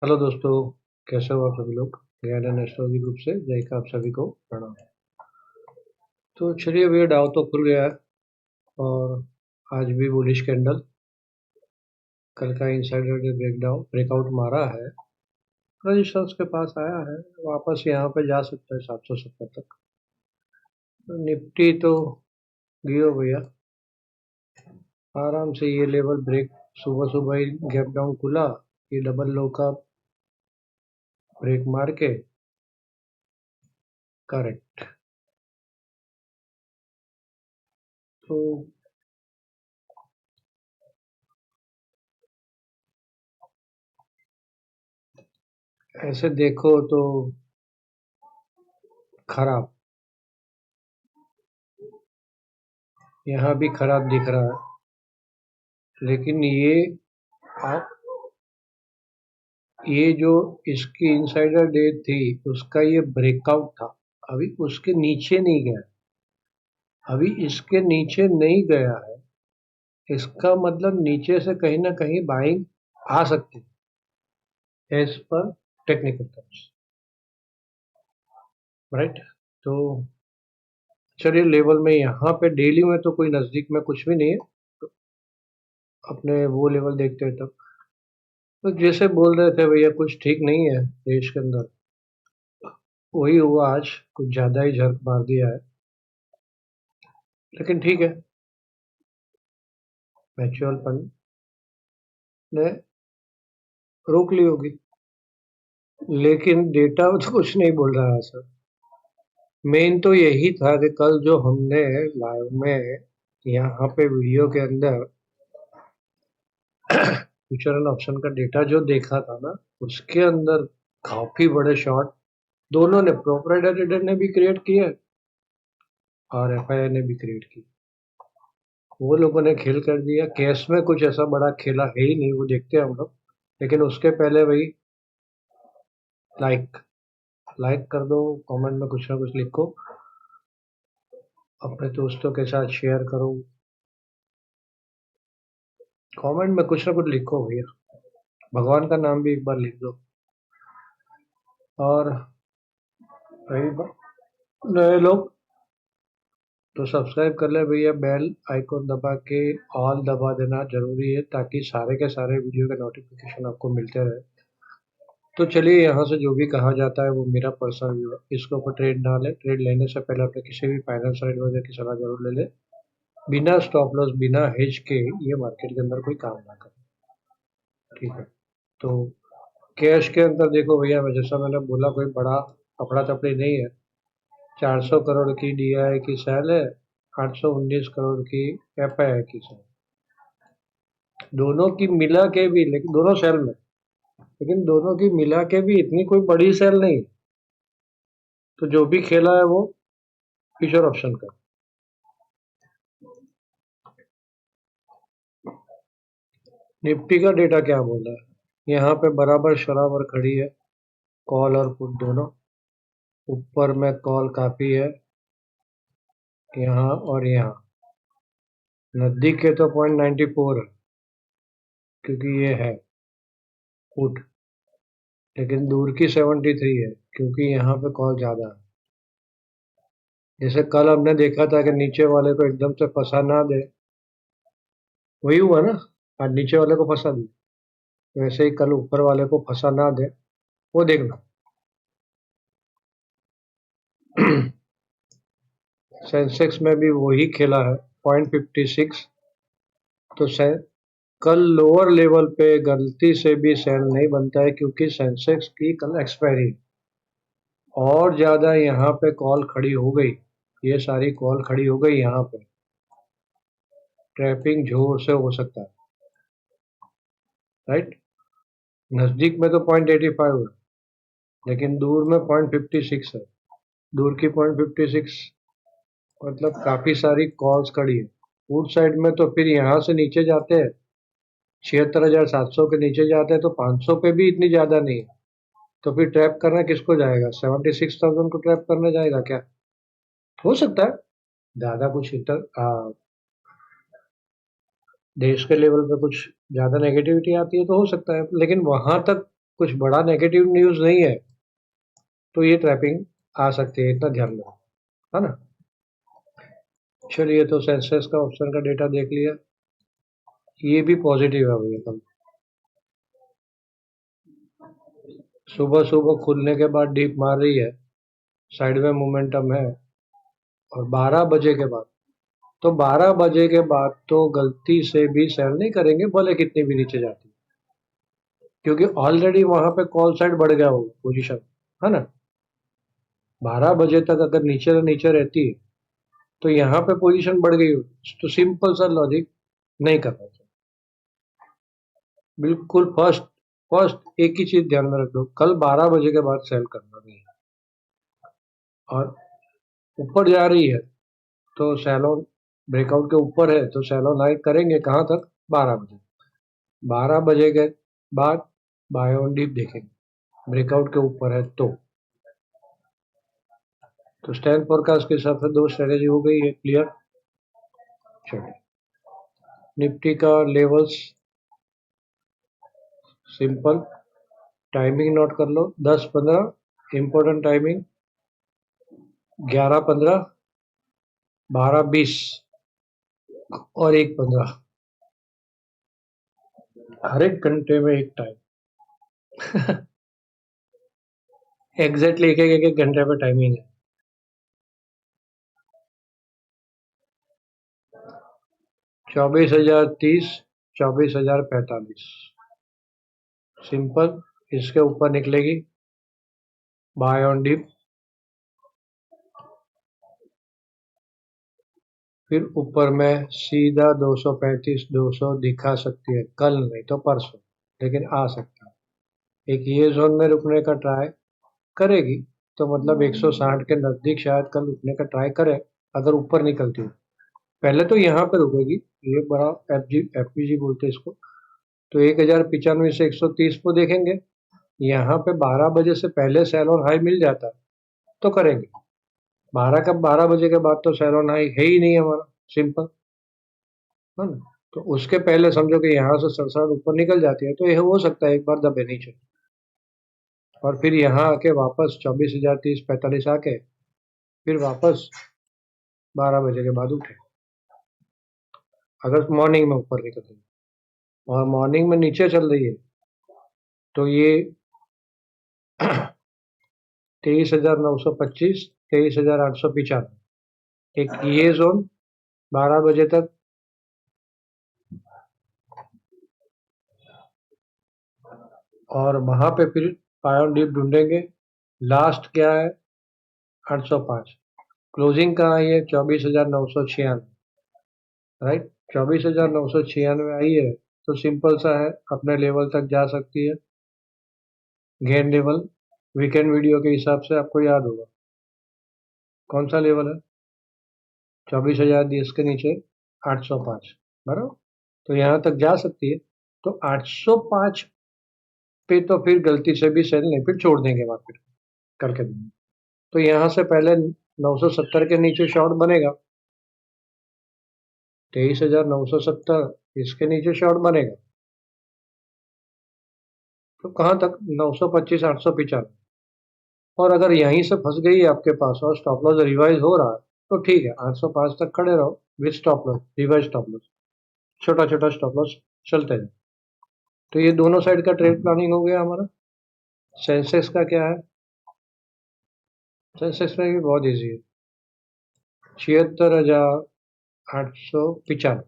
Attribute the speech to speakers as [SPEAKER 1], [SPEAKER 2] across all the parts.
[SPEAKER 1] Hello दोस्तों, कैसे हो आप सभी लोग। ज्ञान एस्ट्रोलॉजी ग्रुप से जय का आप सभी को प्रणाम। तो चलिए भैया, डाउ तो खुल गया है और आज भी बुलिश कैंडल। कल का इंसाइडर ने ब्रेकआउट मारा है, रजिस्टेंस के पास आया है, वापस यहाँ पे जा सकता है 770 तक। तो निफ्टी तो गियो भैया, आराम से ये लेवल ब्रेक। सुबह सुबह ही गैप डाउन खुला, ये डबल लो का ब्रेक मार के करेक्ट। तो ऐसे देखो तो खराब, यहाँ भी खराब दिख रहा है, लेकिन आप ये जो इसकी इनसाइडर डे थी उसका ये ब्रेकआउट था। अभी उसके नीचे नहीं गया, अभी इसके नीचे नहीं गया है। इसका मतलब नीचे से कहीं ना कहीं बाइंग आ सकती है as per technical terms, right. तो चलिए, लेवल में यहाँ पे डेली में तो कोई नजदीक में कुछ भी नहीं है, तो अपने वो लेवल देखते हैं तब। तो जैसे बोल रहे थे भैया, कुछ ठीक नहीं है देश के अंदर, वही हुआ आज। कुछ ज्यादा ही झड़प मार दिया है, लेकिन ठीक है, म्यूचुअल फंड ने रोक ली होगी। लेकिन डेटा तो कुछ नहीं बोल रहा है सर। मेन तो यही था कि कल जो हमने लाइव में यहाँ पे वीडियो के अंदर फ्यूचर एंड ऑप्शन का डेटा जो देखा था ना, उसके अंदर काफी बड़े शॉट दोनों ने, प्रोप्राइटर ने भी क्रिएट किए और एफआईआई ने भी क्रिएट की। वो लोगों ने खेल कर दिया। केस में कुछ ऐसा बड़ा खेला है ही नहीं, वो देखते हैं हम लोग। लेकिन उसके पहले वही, लाइक लाइक कर दो, कमेंट में कुछ ना कुछ लिखो, अपने दोस्तों के साथ शेयर करो, कमेंट में कुछ ना कुछ लिखो भैया, भगवान का नाम भी एक बार लिख दो। और रही बात नए लोग, तो सब्सक्राइब कर ले भैया, बेल आइकॉन दबा के ऑल दबा देना जरूरी है, ताकि सारे के सारे वीडियो के नोटिफिकेशन आपको मिलते रहे। तो चलिए, यहाँ से जो भी कहा जाता है वो मेरा पर्सनल व्यू है, इसके ऊपर ट्रेड ना ले। ट्रेड लेने से पहले अपने किसी भी फाइनेंशियल एडवाइजर की सलाह जरूर ले ले। बिना स्टॉप लॉस, बिना हेज के ये मार्केट के अंदर कोई काम ना करें, ठीक है। तो कैश के अंदर देखो भैया, मैं जैसा मैंने बोला, कोई बड़ा अफड़ा तफड़ी नहीं है। 400 करोड़ की डीआई की सेल है, 819 करोड़ की एफआईआई की सेल, दोनों की मिला के भी, लेकिन दोनों सेल में, लेकिन दोनों की मिला के भी इतनी कोई बड़ी सेल नहीं है। तो जो भी खेला है वो फ्यूचर ऑप्शन का। निफ्टी का डेटा क्या बोल रहा है, यहाँ पे बराबर शराबर खड़ी है, कॉल और पुट दोनों। ऊपर में कॉल काफी है, यहाँ और यहाँ। नजदीक के तो 0.94 है, क्योंकि ये है पुट। लेकिन दूर की 73 है, क्योंकि यहाँ पे कॉल ज्यादा है। जैसे कल हमने देखा था कि नीचे वाले को एकदम से फंसा ना दे, वही हुआ ना। आज नीचे वाले को फंसा दी, वैसे ही कल ऊपर वाले को फंसा ना दे, वो देखना। सेंसेक्स में भी वही खेला है, 0.56। तो कल लोअर लेवल पे गलती से भी सेल नहीं बनता है, क्योंकि सेंसेक्स की कल एक्सपायरी और ज्यादा यहाँ पे कॉल खड़ी हो गई। ये सारी कॉल खड़ी हो गई यहाँ पे, ट्रैपिंग जोर से हो सकता है, राइट। नजदीक में तो 0.85 है, लेकिन दूर में 0.56 है। दूर की 0.56 मतलब काफी सारी कॉल्स खड़ी है। फूड साइड में तो फिर यहाँ से नीचे जाते हैं, 76,700 के नीचे जाते हैं, तो 500 पे भी इतनी ज्यादा नहीं है। तो फिर ट्रैप करना किसको जाएगा, 76,000 को ट्रैप करने जाएगा क्या। हो सकता है ज्यादा कुछ इतर देश के लेवल पे कुछ ज्यादा नेगेटिविटी आती है तो हो सकता है, लेकिन वहां तक कुछ बड़ा नेगेटिव न्यूज़ नहीं है तो ये ट्रैपिंग आ सकती है, इतना ध्यान रखो, है ना। चलिए, तो सेंसेक्स का ऑप्शन का डेटा देख लिया, ये भी पॉजिटिव है भैया। कल सुबह सुबह खुलने के बाद डीप मार रही है, साइड में मोमेंटम है, और 12 बजे के बाद, तो 12 बजे के बाद तो गलती से भी सेल नहीं करेंगे, भले कितनी भी नीचे जाती है, क्योंकि ऑलरेडी वहां पे कॉल साइड बढ़ गया होगा पोजीशन, है ना। 12 बजे तक अगर नीचे नीचे रहती है तो यहाँ पे पोजीशन बढ़ गई होगी, तो सिंपल सा लॉजिक नहीं करना चाहिए। बिल्कुल फर्स्ट फर्स्ट एक ही चीज ध्यान में रख दो, कल 12 बजे के बाद सेल करना नहीं है, और ऊपर जा रही है तो सैलॉन ब्रेकआउट के ऊपर है तो सैलॉन हाई करेंगे कहाँ तक, 12 बजे। 12 बजे के बाद बाय ऑन डीप देखेंगे, ब्रेकआउट के ऊपर है तो स्टैंड फोरकास्ट के हिसाब से 2 स्ट्रेटेजी हो गई है क्लियर। चलिए, निफ्टी का लेवल्स सिंपल, टाइमिंग नोट कर लो, 10-15 इंपॉर्टेंट टाइमिंग, 11-15, 12-20 और 1-15, हर एक घंटे में एक टाइम एग्जैक्टली एक घंटे पे टाइमिंग है। 24,030, 24,045 सिंपल, इसके ऊपर निकलेगी बाय ऑन डिप, फिर ऊपर में सीधा 235 200 दिखा सकती है, कल नहीं तो परसों, लेकिन आ सकता है। एक ये जोन में रुकने का ट्राई करेगी, तो मतलब 160 के नजदीक शायद कल रुकने का ट्राई करे, अगर ऊपर निकलती है। पहले तो यहाँ पे रुकेगी, ये बड़ा एफपीजी बोलते हैं इसको, तो 1095 से 130 को देखेंगे। यहाँ पे 12 बजे से पहले सेल ऑन हाई मिल जाता है तो करेंगे, 12 बजे के बाद तो सेल ऑन हाई है ही नहीं हमारा, सिंपल, है ना। तो उसके पहले समझो कि यहाँ से सरसर ऊपर निकल जाती है तो यह हो सकता है एक बार दबे नीचे, और फिर यहाँ आके वापस 24,030-45 आके फिर वापस 12 बजे के बाद उठे, अगर मॉर्निंग में ऊपर निकल रही है और मॉर्निंग में नीचे चल रही है तो ये 23,925, 23,895, एक ये जोन 12 बजे तक, और वहां पे फिर पायोन डीप ढूंढेंगे। लास्ट क्या है, 805, क्लोजिंग कहाँ आई है, 24,996, राइट। 24,996 आई है तो सिंपल सा है, अपने लेवल तक जा सकती है। गेन लेवल वीकेंड वीडियो के हिसाब से आपको याद होगा कौन सा लेवल है, 24,010 के नीचे 805, बराबर। तो यहाँ तक जा सकती है, तो 805 पे तो फिर गलती से भी सेल नहीं, फिर छोड़ देंगे मार्केट करके देंगे। तो यहाँ से पहले 970 के नीचे शॉर्ट बनेगा, 23,970 इसके नीचे शॉर्ट बनेगा, तो कहाँ तक, 925, 895, और अगर यहीं से फंस गई है आपके पास और स्टॉप लॉस रिवाइज हो रहा है तो ठीक है, 805 तक खड़े रहो with stop loss, revise stop loss, छोटा छोटा स्टॉप लॉस चलते जाए। तो ये दोनों साइड का ट्रेड प्लानिंग हो गया हमारा। सेंसेक्स का क्या है, सेंसेक्स में भी बहुत ईजी है, 76,895,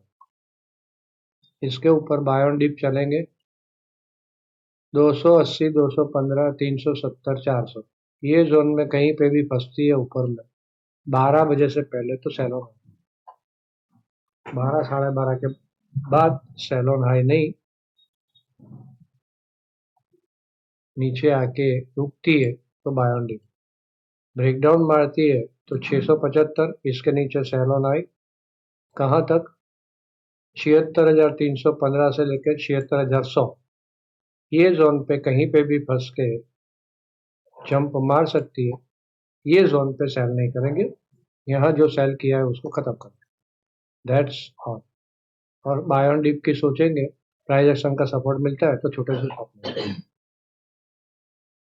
[SPEAKER 1] इसके ऊपर बाय ऑन डिप चलेंगे, 280, 215, 370, 400, ये जोन में कहीं पे भी फंसती है ऊपर में 12 बजे से पहले तो सेल ऑन, 12 12:30 के बाद सेल ऑन हाई नहीं, नीचे आके रुकती है तो बाय ऑन डिप, ब्रेकडाउन मारती है तो 675, इसके नीचे सेल ऑन हाई कहाँ तक, 76,315 से लेकर 76,100, ये जोन पे कहीं पे भी फंस के जंप मार सकती है, ये जोन पे सेल नहीं करेंगे, यहाँ जो सेल किया है उसको खत्म कर, दैट्स ऑल। और बाय ऑन डिप की सोचेंगे, प्राइस एक्शन का सपोर्ट मिलता है तो छोटे से स्टॉप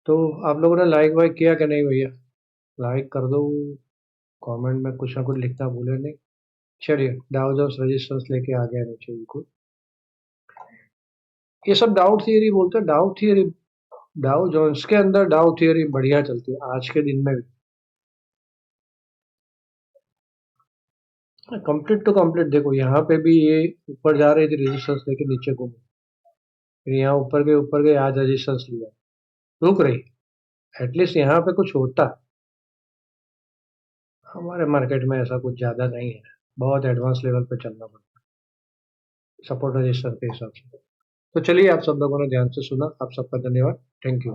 [SPEAKER 1] तो आप लोगों ने लाइक वाइक किया कि नहीं भैया? लाइक कर दो, कमेंट में कुछ ना कुछ लिखना भूले नहीं। चलिए, डाउ जोन्स रेजिस्टेंस लेके आ गया नीचे बिल्कुल। ये सब डाउ थियरी बोलते हैं, डाउ थियरी। डाउ जोन्स के अंदर डाउ थियरी बढ़िया चलती है आज के दिन में भी। कंप्लीट टू कंप्लीट देखो, यहाँ पे भी ये ऊपर जा रही थी रेजिस्टेंस लेके, नीचे घूमी, फिर यहाँ ऊपर गए, आज रेजिस्टेंस लिया, रुक रही। एटलीस्ट यहाँ पे कुछ होता। हमारे मार्केट में ऐसा कुछ ज्यादा नहीं है, बहुत एडवांस लेवल पे चलना पड़ता है सपोर्ट रजिस्टर के हिसाब से। तो चलिए, आप सब लोगों ने ध्यान से सुना, आप सबका धन्यवाद। Thank you.